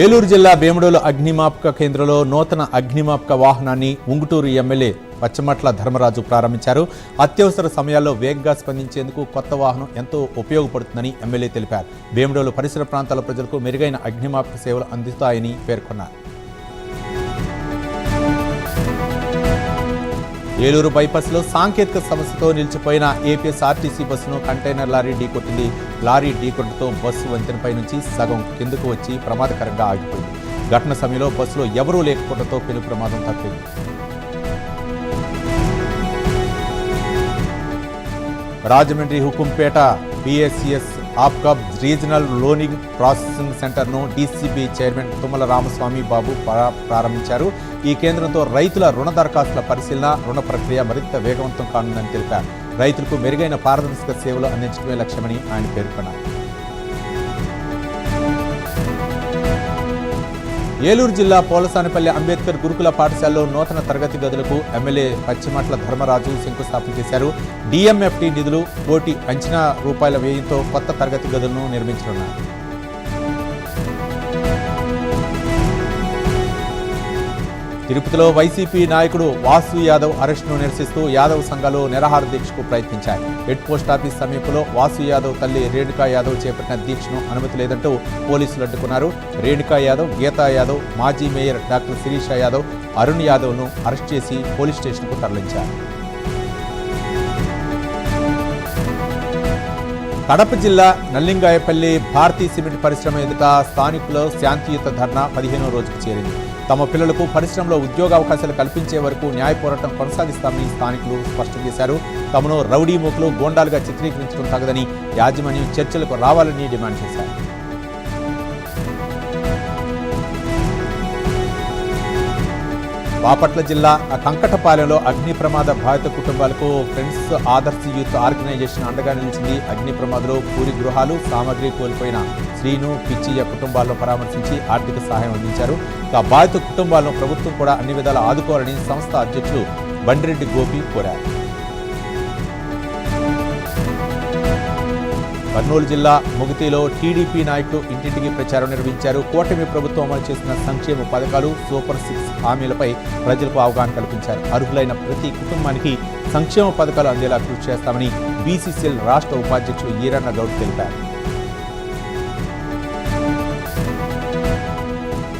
ఏలూరు జిల్లా భీమడోలు అగ్నిమాపక కేంద్రంలో నూతన అగ్నిమాపక వాహనాన్ని ఉంగుటూరు ఎమ్మెల్యే పచ్చమట్ల ధర్మరాజు ప్రారంభించారు. అత్యవసర సమయాల్లో వేగంగా స్పందించేందుకు కొత్త వాహనం ఎంతో ఉపయోగపడుతుందని ఎమ్మెల్యే తెలిపారు. భీమడోలు పరిసర ప్రాంతాల ప్రజలకు మెరుగైన అగ్నిమాపక సేవలు అందుతాయని పేర్కొన్నారు. ఏలూరు బైపాస్లో సాంకేతిక సమస్యతో నిలిచిపోయిన ఏపీఎస్ఆర్టీసీ బస్సును కంటైనర్ లారీ ఢీకొట్టింది. లారీ ఢీకొట్టడంతో బస్సు వంతెనపై నుంచి సగం కిందకు వచ్చి ప్రమాదకరంగా ఆగిపోయింది. ఘటన సమయంలో బస్సులో ఎవరూ లేకపోవడంతో పెను ప్రమాదం తప్పింది. Rajahmundry Hukumpeta BSES APCOB regional loaning processing సెంటర్ను డీసీబీ చైర్మన్ తుమ్మల రామస్వామి బాబు ప్రారంభించారు. ఈ కేంద్రంతో రైతుల రుణ దరఖాస్తుల పరిశీలన, రుణ ప్రక్రియ మరింత వేగవంతం కానుందని తెలిపారు. రైతులకు మెరుగైన పారదర్శక సేవలు అందించడమే లక్ష్యమని ఆయన పేర్కొన్నారు. ఏలూరు జిల్లా పోలసానిపల్లి అంబేద్కర్ గురుకుల పాఠశాలలో నూతన తరగతి గదులకు ఎమ్మెల్యే పచ్చిమట్ల ధర్మరాజు శంకుస్థాపన చేశారు. DMFT నిధులు కోటి అంచనా రూపాయల వ్యయంతో కొత్త తరగతి గదులను నిర్మించనున్నారు. తిరుపతిలో వైసీపీ నాయకుడు వాసు యాదవ్ అరెస్టును నిరసిస్తూ యాదవ్ సంఘాలు నిరాహార దీక్షకు ప్రయత్నించాయి. హెడ్ పోస్టాఫీస్ సమీపంలో వాసు యాదవ్ తల్లి రేణుకా యాదవ్ చేపట్టిన దీక్షను అనుమతి లేదంటూ పోలీసులు అడ్డుకున్నారు. రేణుకా యాదవ్, గీతా యాదవ్, మాజీ మేయర్ డాక్టర్ శిరీష యాదవ్, అరుణ్ యాదవ్ను అరెస్ట్ చేసి పోలీస్ స్టేషన్కు తరలించారు. కడప జిల్లా నల్లింగాయపల్లి భారతీ సిమెంట్ పరిశ్రమ ఎదుట స్థానికుల శాంతియుత ధర్నా 15వ రోజుకు చేరింది. తమ పిల్లలకు పరిశ్రమలో ఉద్యోగావకాశాలు కల్పించే వరకు న్యాయ పోరాటం కొనసాగిస్తామని స్థానికులు స్పష్టం చేశారు. తమను రౌడీ మూకలు, గోండాలుగా చిత్రీకరించడం తగదని యాజమాన్యం చర్చలకు రావాలని డిమాండ్ చేశారు. బాపట్ల జిల్లా కంకటపాలెంలో అగ్ని ప్రమాద బాధిత కుటుంబాలకు ఫ్రెండ్స్ ఆదర్శ్ యూత్ ఆర్గనైజేషన్ అండగా నిలిచింది. అగ్ని ప్రమాదంలో పూరి గృహాలు, సామగ్రి కోల్పోయిన శ్రీను, పిచ్చియ్య కుటుంబాలను పరామర్శించి ఆర్థిక సహాయం అందించారు. బాధిత కుటుంబాలను ప్రభుత్వం కూడా అన్ని విధాలా ఆదుకోవాలని సంస్థ అధ్యక్షులు బండిరెడ్డి గోపి కోరారు. కర్నూలు జిల్లా ముగితిలో టీడీపీ నాయకులు ఇంటింటికి ప్రచారం నిర్వహించారు. కూటమి ప్రభుత్వం అమలు చేసిన సంక్షేమ పథకాలు, సూపర్ 6 హామీలపై ప్రజలకు అవగాహన కల్పించారు. అర్హులైన ప్రతి కుటుంబానికి సంక్షేమ పథకాలు అందేలా కృషి చేస్తామని BCCL రాష్ట్ర ఉపాధ్యక్షులు ఈరన్న గౌడ్ తెలిపారు.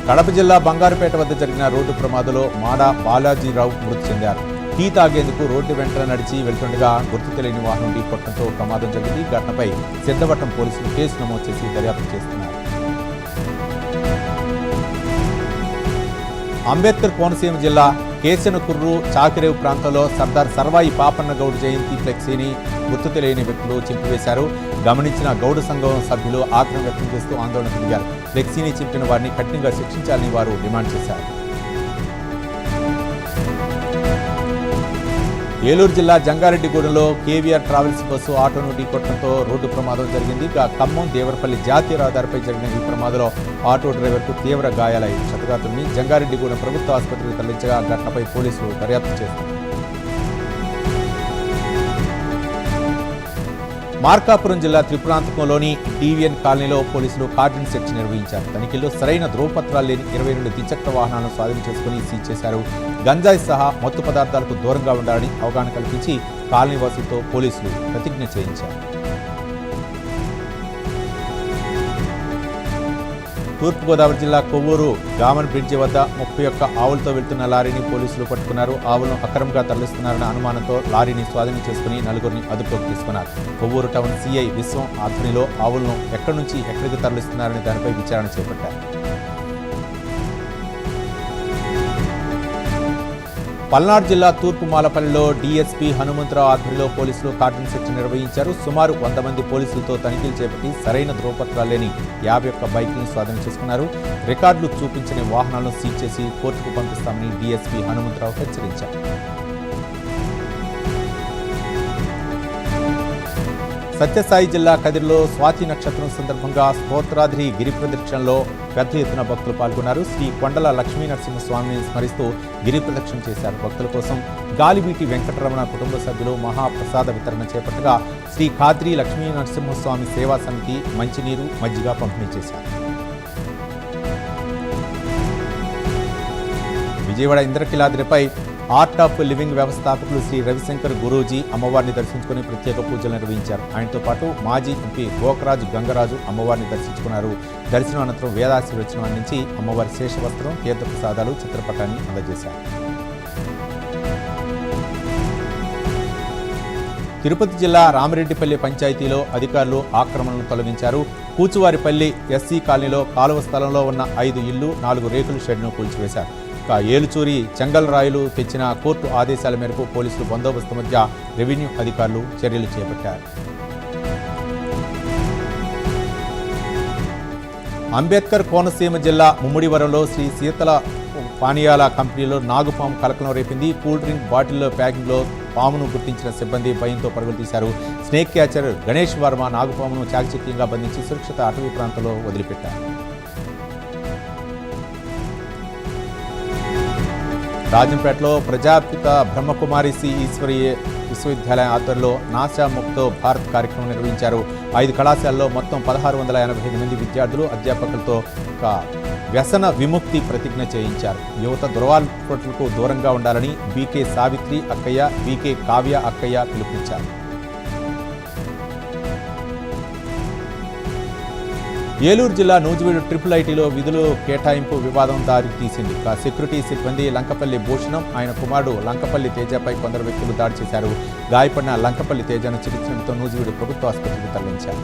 కడప జిల్లా బంగారుపేట వద్ద జరిగిన రోడ్డు ప్రమాదంలో మాడ బాలాజీరావు మృతి చెందారు. టీ తాగేందుకు రోడ్డు వెంట నడిచి వెళ్తుండగా గుర్తు తెలియని వాహనం ఢీకొట్టడంతో ప్రమాదం జరిగింది. ఘటనపై సిద్ధవటం పోలీసులు కేసు నమోదు చేసి దర్యాప్తు చేస్తున్నారు. అంబేద్కర్ కోనసీమ జిల్లా కేశనకుర్రు చాకిరేవు ప్రాంతంలో సర్దార్ సర్వాయి పాపన్న గౌడ్ జయంతి ఫ్లెక్సీని గుర్తు తెలియని వ్యక్తులు చింపివేశారు. గమనించిన గౌడ సంఘం సభ్యులు ఆగ్రహం వ్యక్తం చేస్తూ ఆందోళన దిగారు. ఫ్లెక్సీని చింపిన వారిని కఠినంగా శిక్షించాలని వారు డిమాండ్ చేశారు. ఏలూరు జిల్లా జంగారెడ్డిగూడెంలో కేవీఆర్ ట్రావెల్స్ బస్సు ఆటోను ఢీకొట్టడంతో రోడ్డు ప్రమాదం జరిగింది. ఖమ్మం దేవరపల్లి జాతీయ రహదారిపై జరిగిన ఈ ప్రమాదంలో ఆటో డ్రైవర్కు తీవ్ర గాయాలయ్యాయి. క్షతగాత్రుడిని జంగారెడ్డిగూడెం ప్రభుత్వ ఆసుపత్రికి తరలించగా ఘటనపై పోలీసులు దర్యాప్తు చేస్తున్నారు. మార్కాపురం జిల్లా త్రిపురాంతకంలోని DVN కాలనీలో పోలీసులు కార్డన్ సెర్చ్ నిర్వహించారు. తనిఖీల్లో సరైన ధ్రువపత్రాలు లేని 22 ద్విచక్ర వాహనాలను స్వాధీనం చేసుకుని సీజ్ చేశారు. గంజాయి సహా మత్తు పదార్థాలకు దూరంగా ఉండాలని అవగాహన కల్పించి కాలనీ వాసులతో పోలీసులు ప్రతిజ్ఞ చేయించారు. తూర్పుగోదావరి జిల్లా కొవ్వూరు గామన్ బ్రిడ్జి వద్ద 31 ఆవులతో వెళ్తున్న లారీని పోలీసులు పట్టుకున్నారు. ఆవులను అక్రమంగా తరలిస్తున్నారన్న అనుమానంతో లారీని స్వాధీనం చేసుకుని 4గురిని అదుపులోకి తీసుకున్నారు. కొవ్వూరు టౌన్ CI విశ్వం ఆధ్వర్యంలో ఆవులను ఎక్కడి నుంచి ఎక్కడికి తరలిస్తున్నారని దానిపై విచారణ చేపట్టారు. పల్నాడు జిల్లా తూర్పు మాలపల్లిలో DSP హనుమంతరావు ఆధ్వర్యంలో పోలీసులు కార్డన్ సెర్చ్ నిర్వహించారు. సుమారు 100 మంది పోలీసులతో తనిఖీలు చేపట్టి సరైన ధ్రువపత్రాలు లేని 51 బైక్లను స్వాధీనం చేసుకున్నారు. రికార్డులు చూపించని వాహనాలను సీజ్ చేసి కోర్టుకు పంపిస్తామని DSP హనుమంతరావు హెచ్చరించారు. సత్యసాయి జిల్లా కదిరిలో స్వాతి నక్షత్రం సందర్భంగా స్తోత్రాద్రి గిరి ప్రదక్షిణలో పెద్ద ఎత్తున భక్తులు పాల్గొన్నారు. శ్రీ కొండల లక్ష్మీ నరసింహస్వామిని స్మరిస్తూ గిరి ప్రదక్షిణ చేశారు. భక్తుల కోసం గాలిబీటి వెంకటరమణ కుటుంబ సభ్యులు మహాప్రసాద వితరణ చేపట్టగా శ్రీ ఖాద్రి లక్ష్మీ నరసింహస్వామి సేవా సమితి మంచినీరు, మజ్జిగ పంపిణీ చేశారు. విజయవాడ ఇంద్రకీలాద్రిపై ఆర్ట్ ఆఫ్ లివింగ్ వ్యవస్థాపకులు శ్రీ రవిశంకర్ గురూజీ అమ్మవారిని దర్శించుకుని ప్రత్యేక పూజలు నిర్వహించారు. ఆయనతో పాటు మాజీ ఎంపీ గోకరాజు గంగరాజు అమ్మవారిని దర్శించుకున్నారు. దర్శనం అనంతరం వేదాశీర్వచనం అందించి అమ్మవారి శేషవస్త్రం, తీర్థప్రసాదాలు, చిత్రపటాన్ని అందజేశారు. తిరుపతి జిల్లా రామిరెడ్డిపల్లి పంచాయతీలో అధికారులు ఆక్రమణను తొలగించారు. కూచువారిపల్లి ఎస్సీ కాలనీలో కాలువ స్థలంలో ఉన్న 5 ఇళ్లు, 4 రేకుల షెడ్ను కూల్చివేశారు. ఏలుచూరి చెంగల్ రాయులు తెచ్చిన కోర్టు ఆదేశాల మేరకు పోలీసులు బందోబస్తు మధ్య రెవెన్యూ అధికారులు చర్యలు చేపట్టారు. అంబేద్కర్ కోనసీమ జిల్లా ముమ్మిడివరంలో శ్రీ శీతల పానీయాల కంపెనీలో నాగుపాము కలకలం రేపింది. కూల్ డ్రింక్ బాటిల్లో ప్యాకింగ్లో పామును గుర్తించిన సిబ్బంది భయంతో పరుగులు తీశారు. స్నేక్ క్యాచర్ గణేష్ వర్మ నాగుపామును చాకచక్యంగా బంధించి సురక్షిత అటవీ ప్రాంతంలో వదిలిపెట్టారు. రాజంపేటలో ప్రజాపిత బ్రహ్మకుమారి సి ఈశ్వరీయ విశ్వవిద్యాలయం ఆధ్వర్యంలో నాసా ముక్తో భారత్ కార్యక్రమం నిర్వహించారు. 5 కళాశాలలో మొత్తం 1685 మంది విద్యార్థులు అధ్యాపకులతో ఒక వ్యసన విముక్తి ప్రతిజ్ఞ చేయించారు. యువత దురలవాట్లకు దూరంగా ఉండాలని బీకే సావిత్రి అక్కయ్య, బీకే కావ్య అక్కయ్య పిలుపునిచ్చారు. ఏలూరు జిల్లా నూజివీడు ట్రిపుల్ ఐటీలో విధులు కేటాయింపు వివాదం దారితీసింది. సెక్యూరిటీ సిబ్బంది లంకపల్లి భూషణం, ఆయన కుమారుడు లంకపల్లి తేజపై కొందరు వ్యక్తులు దాడి చేశారు. గాయపడిన లంకపల్లి తేజను చికిత్సతో నూజివీడు ప్రభుత్వ ఆసుపత్రికి తరలించారు.